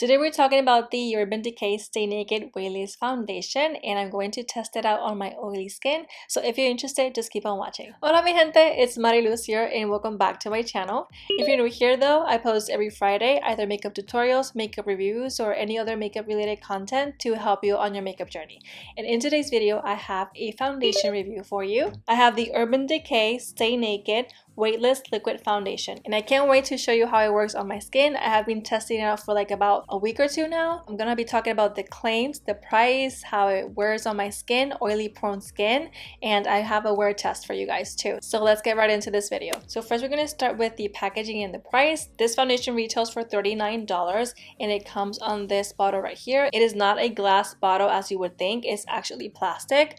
Today we're talking about the Urban Decay Stay Naked Weightless Foundation, and I'm going to test it out on my oily skin. So if you're interested, just keep on watching. Hola mi gente, it's Mariluz here and welcome back to my channel. If you're new here though, I post every Friday either makeup tutorials, makeup reviews, or any other makeup related content to help you on your makeup journey. And in today's video, I have a foundation review for you. I have the Urban Decay Stay Naked Weightless Liquid Foundation, and I can't wait to show you how it works on my skin. I have been testing it out for like about a week or two now. I'm gonna be talking about the claims, the price, how it wears on my skin, oily prone skin, and I have a wear test for you guys too. So let's get right into this video. So first we're gonna start with the packaging and the price. This foundation retails for $39 and it comes on this bottle right here. It is not a glass bottle as you would think, it's actually plastic.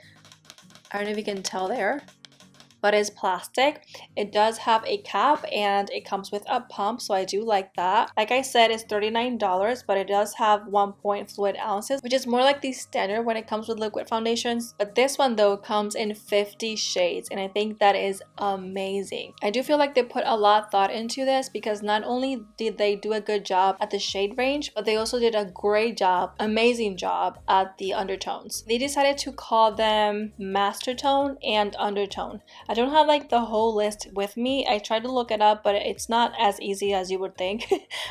I don't know if you can tell there, but it's plastic. It does have a cap and it comes with a pump, so I do like that. Like I said, it's $39, but it does have 1 fluid ounces, which is more like the standard when it comes with liquid foundations. But this one though comes in 50 shades, and I think that is amazing. I do feel like they put a lot of thought into this because not only did they do a good job at the shade range, but they also did a great job, amazing job at the undertones. They decided to call them master tone and undertone. I don't have like the whole list with me. I tried to look it up, but it's not as easy as you would think.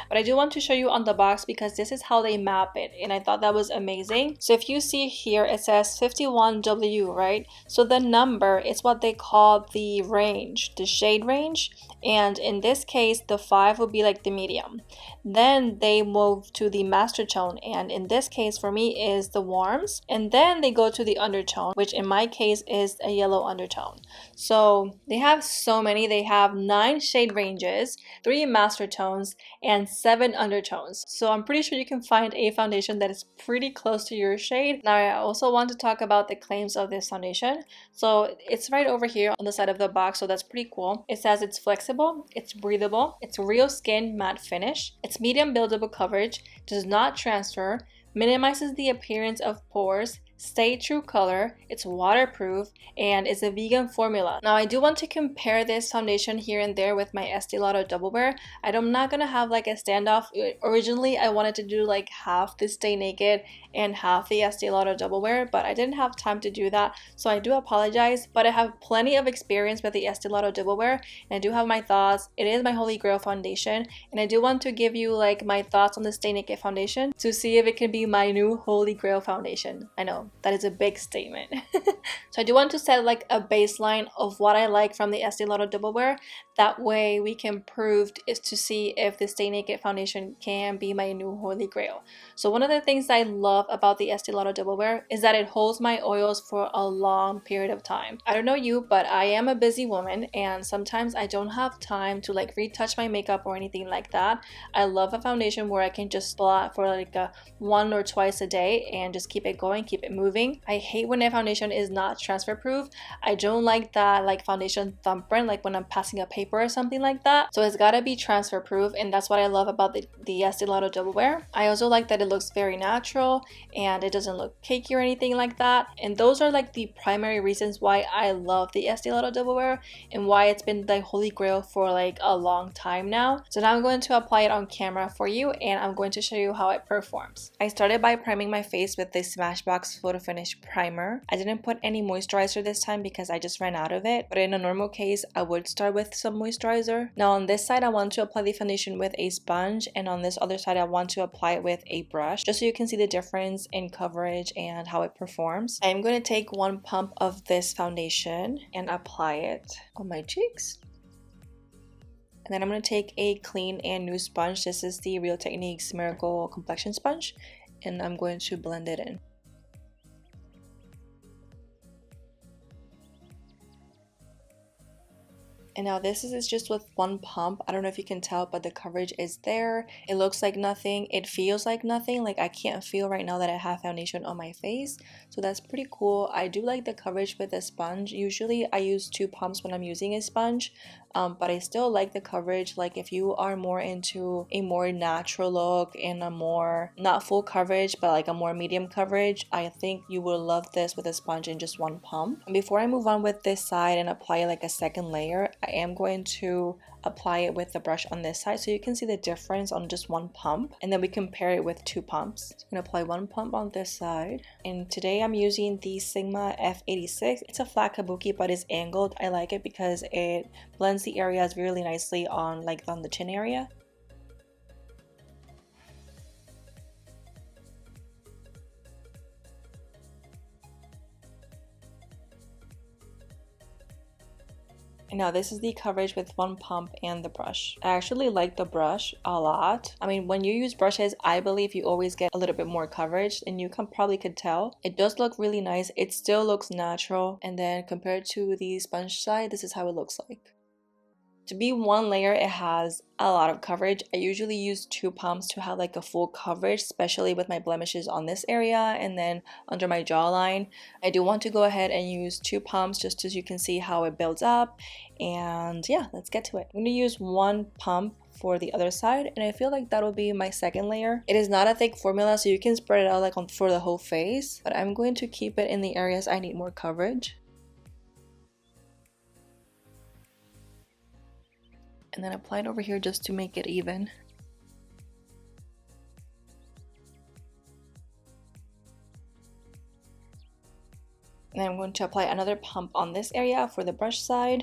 But I do want to show you on the box because this is how they map it, and I thought that was amazing. So if you see here, it says 51W, right? So the number is what they call the range, the shade range. And in this case, the 5 would be like the medium. Then they move to the master tone, and in this case for me is the warms. And then they go to the undertone, which in my case is a yellow undertone. So they have so many. They have 9 shade ranges, 3 master tones, and 7 undertones. So I'm pretty sure you can find a foundation that is pretty close to your shade. Now I also want to talk about the claims of this foundation. So it's right over here on the side of the box, so that's pretty cool. It says it's flexible, it's breathable, it's real skin matte finish, it's medium buildable coverage, does not transfer, minimizes the appearance of pores, stay true color, it's waterproof, and it's a vegan formula. Now I do want to compare this foundation here and there with my Estee Lauder Double Wear. I'm not gonna have like a standoff. Originally I wanted to do like half the Stay Naked and half the Estee Lauder Double Wear, but I didn't have time to do that, so I do apologize. But I have plenty of experience with the Estee Lauder Double Wear, and I do have my thoughts. It is my Holy Grail foundation, and I do want to give you like my thoughts on the Stay Naked foundation to see if it can be my new Holy Grail foundation. I know that is a big statement. So I do want to set like a baseline of what I like from the Estee Lauder Double Wear. That way we can prove is to see if the Stay Naked foundation can be my new Holy Grail. So one of the things I love about the Estee Lauder Double Wear is that it holds my oils for a long period of time. I don't know you, but I am a busy woman and sometimes I don't have time to like retouch my makeup or anything like that. I love a foundation where I can just blot for like a 1 or twice a day and just keep it going, keep it moving. I hate when a foundation is not transfer proof. I don't like that like foundation thumbprint, like when I'm passing a paper or something like that. So it's gotta be transfer proof, and that's what I love about the Estee Lauder Double Wear. I also like that it looks very natural and it doesn't look cakey or anything like that. And those are like the primary reasons why I love the Estee Lauder Double Wear and why it's been the Holy Grail for like a long time now. So now I'm going to apply it on camera for you and I'm going to show you how it performs. I started by priming my face with this Smashbox Photo Finish primer. I didn't put any moisturizer this time because I just ran out of it, but in a normal case I would start with some moisturizer. Now on this side I want to apply the foundation with a sponge, and on this other side I want to apply it with a brush just so you can see the difference in coverage and how it performs. I'm going to take 1 pump of this foundation and apply it on my cheeks. And then I'm going to take a clean and new sponge. This is the Real Techniques Miracle Complexion Sponge, and I'm going to blend it in. And now this is just with 1 pump. I don't know if you can tell, but the coverage is there. It looks like nothing. It feels like nothing. Like I can't feel right now that I have foundation on my face. So that's pretty cool. I do like the coverage with a sponge. Usually I use 2 pumps when I'm using a sponge. But I still like the coverage. Like if you are more into a more natural look and a more, not full coverage, but like a more medium coverage, I think you will love this with a sponge in just 1 pump. And before I move on with this side and apply like a second layer, I am going to apply it with the brush on this side so you can see the difference on just one pump, and then we compare it with 2 pumps. So I'm gonna apply 1 pump on this side, and today I'm using the Sigma F86. It's a flat kabuki, but it's angled. I like it because it blends the areas really nicely on the chin area. Now this is the coverage with 1 pump and the brush. I actually like the brush a lot. I mean, when you use brushes, I believe you always get a little bit more coverage, and you probably could tell. It does look really nice. It still looks natural, and then compared to the sponge side, this is how it looks like. To be 1 layer, it has a lot of coverage. I usually use 2 pumps to have a full coverage, especially with my blemishes on this area and then under my jawline. I do want to go ahead and use 2 pumps just so you can see how it builds up. And yeah, let's get to it. I'm going to use 1 pump for the other side, and I feel like that'll be my 2nd layer. It is not a thick formula, so you can spread it out for the whole face, but I'm going to keep it in the areas I need more coverage. And then apply it over here just to make it even. And then I'm going to apply another pump on this area for the brush side.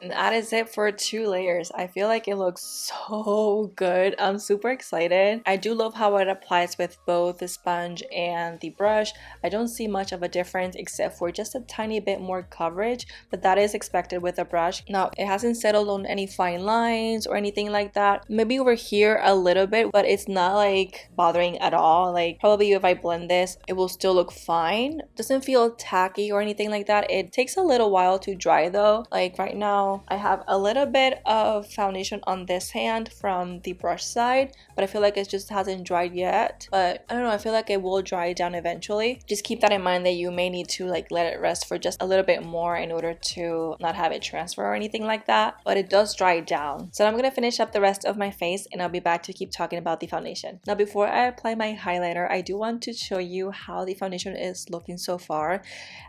And that is it for 2 layers. I feel like it looks so good. I'm super excited. I do love how it applies with both the sponge and the brush. I don't see much of a difference except for just a tiny bit more coverage, but that is expected with a brush. Now, it hasn't settled on any fine lines or anything like that. Maybe over here a little bit, but it's not bothering at all. Probably if I blend this, it will still look fine. It doesn't feel tacky or anything like that. It takes a little while to dry though. Right now, I have a little bit of foundation on this hand from the brush side, but I feel like it just hasn't dried yet. But I don't know, I feel like it will dry down eventually. Just keep that in mind that you may need to let it rest for just a little bit more in order to not have it transfer or anything like that. But it does dry down. So I'm going to finish up the rest of my face, and I'll be back to keep talking about the foundation. Now, before I apply my highlighter, I do want to show you how the foundation is looking so far.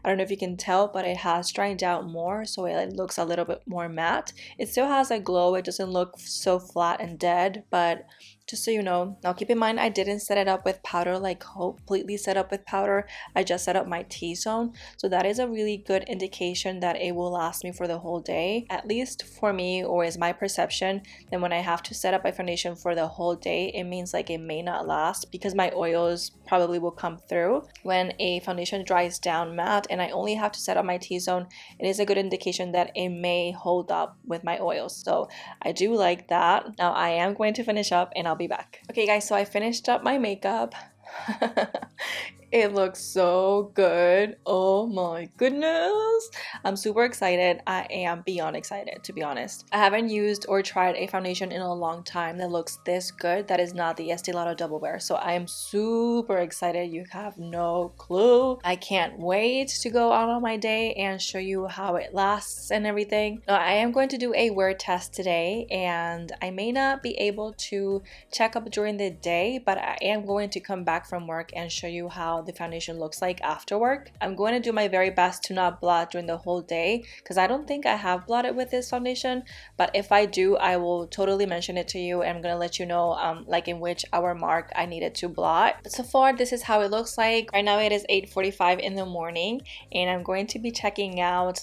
I don't know if you can tell, but it has dried out more, so it looks a little bit more matte. It still has a glow. It doesn't look so flat and dead, but just so you know. Now keep in mind, I didn't set it up with powder, completely set up with powder. I just set up my T-zone, so that is a really good indication that it will last me for the whole day, at least for me, or is my perception. Then when I have to set up my foundation for the whole day, it means it may not last because my oils probably will come through. When a foundation dries down matte and I only have to set up my T-zone, it is a good indication that it may hold up with my oils. So I do like that. Now I am going to finish up and I'll be back. Okay guys, so I finished up my makeup. It looks so good. Oh my goodness. I'm super excited. I am beyond excited, to be honest. I haven't used or tried a foundation in a long time that looks this good. That is not the Estee Lauder Double Wear. So I am super excited. You have no clue. I can't wait to go out on my day and show you how it lasts and everything. Now, I am going to do a wear test today, and I may not be able to check up during the day, but I am going to come back from work and show you how the foundation looks like after work. I'm going to do my very best to not blot during the whole day because I don't think I have blotted with this foundation, but if I do, I will totally mention it to you, and I'm going to let you know in which hour mark I needed to blot. But so far, this is how it looks like. Right now it is 8:45 in the morning, and I'm going to be checking out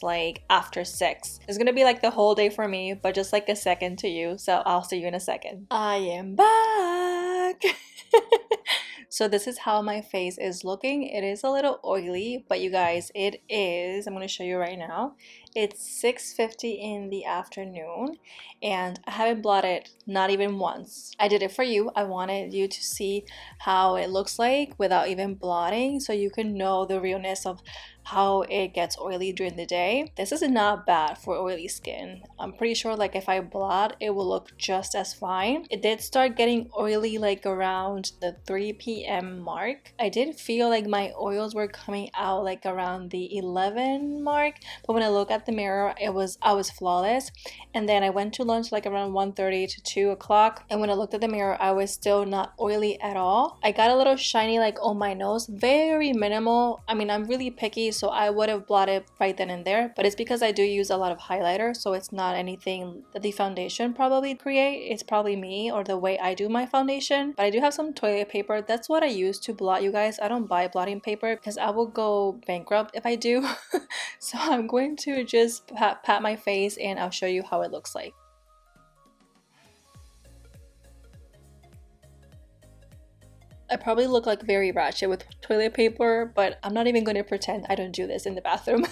after 6. It's going to be the whole day for me, but just a second to you, so I'll see you in a second. I am back. So this is how my face is looking. It is a little oily, but you guys, I'm going to show you right now. It's 6:50 in the afternoon, and I haven't blotted, not even once. I did it for you. I wanted you to see how it looks like without even blotting, so you can know the realness of how it gets oily during the day. This is not bad for oily skin. I'm pretty sure if I blot, it will look just as fine. It did start getting oily around the 3 p.m. mark. I did feel my oils were coming out around the 11 mark, but when I look at at the mirror, I was flawless. And then I went to lunch like around 1:30 to 2 o'clock, and when I looked at the mirror, I was still not oily at all. I got a little shiny like on my nose, very minimal. I mean, I'm really picky, so I would have blotted right then and there, but it's because I do use a lot of highlighter, so it's not anything that the foundation probably create. It's probably me or the way I do my foundation. But I do have some toilet paper. That's what I use to blot, you guys. I don't buy blotting paper because I will go bankrupt if I do. So I'm going to just pat my face and I'll show you how it looks like. I probably look like very ratchet with toilet paper, but I'm not even going to pretend I don't do this in the bathroom.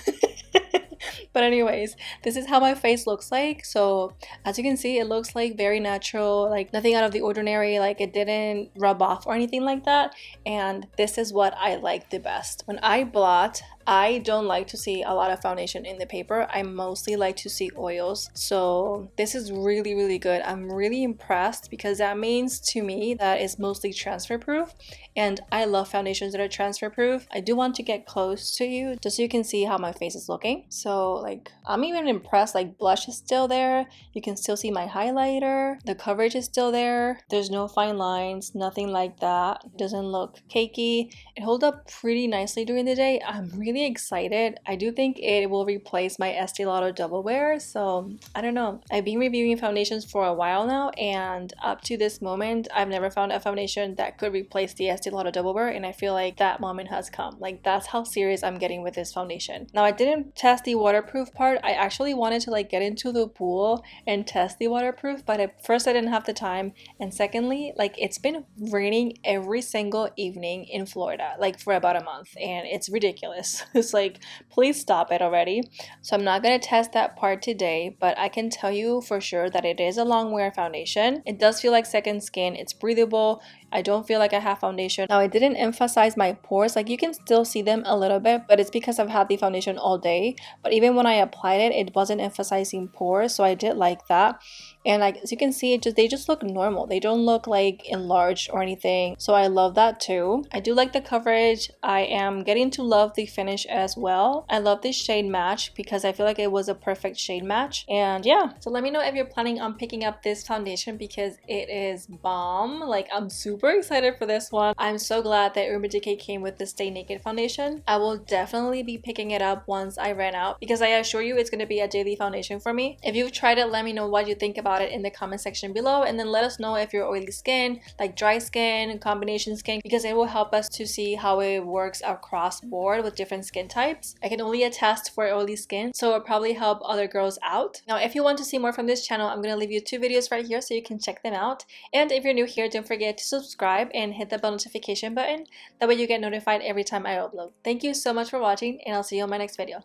But anyways, this is how my face looks like. So as you can see, it looks like very natural, like nothing out of the ordinary, like it didn't rub off or anything like that. And this is what I like the best. When I blot, I don't like to see a lot of foundation in the paper. I mostly like to see oils. So this is really, really good. I'm really impressed because that means to me that it's mostly transfer proof. And I love foundations that are transfer proof. I do want to get close to you just so you can see how my face is looking. So like I'm even impressed, like blush is still there. You can still see my highlighter. The coverage is still there. There's no fine lines, nothing like that. It doesn't look cakey. It holds up pretty nicely during the day. I'm really excited. I do think it will replace my Estee Lauder Double Wear. So I don't know. I've been reviewing foundations for a while now, and up to this moment, I've never found a foundation that could replace the Estee Lauder Double Wear, and I feel like that moment has come. Like that's how serious I'm getting with this foundation. Now I didn't test the waterproof part. I actually wanted to like get into the pool and test the waterproof, but at first I didn't have the time, and secondly, like it's been raining every single evening in Florida like for about a month, and it's ridiculous. It's like, please stop it already. So I'm not gonna test that part today, but I can tell you for sure that it is a long wear foundation. It does feel like second skin. It's breathable. I don't feel like I have foundation. Now I didn't emphasize my pores, like you can still see them a little bit, but it's because I've had the foundation all day. But even when I applied it, it wasn't emphasizing pores, so I did like that. And like as you can see, they just look normal. They don't look like enlarged or anything, so I love that too. I do like the coverage. I am getting to love the finish as well. I love this shade match because I feel like it was a perfect shade match. And yeah, so let me know if you're planning on picking up this foundation because it is bomb. Like I'm super excited for this one. I'm so glad that Urban Decay came with the Stay Naked foundation. I will definitely be picking it up once I ran out because I assure you it's going to be a daily foundation for me. If you've tried it, let me know what you think about it in the comment section below, and then let us know if you're oily skin, like dry skin, combination skin, because it will help us to see how it works across board with different skin types. I can only attest for oily skin, so it'll probably help other girls out. Now if you want to see more from this channel, I'm going to leave you 2 videos right here so you can check them out. And if you're new here, don't forget to subscribe and hit the bell notification button. That way you get notified every time I upload. Thank you so much for watching, and I'll see you on my next video.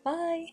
Bye!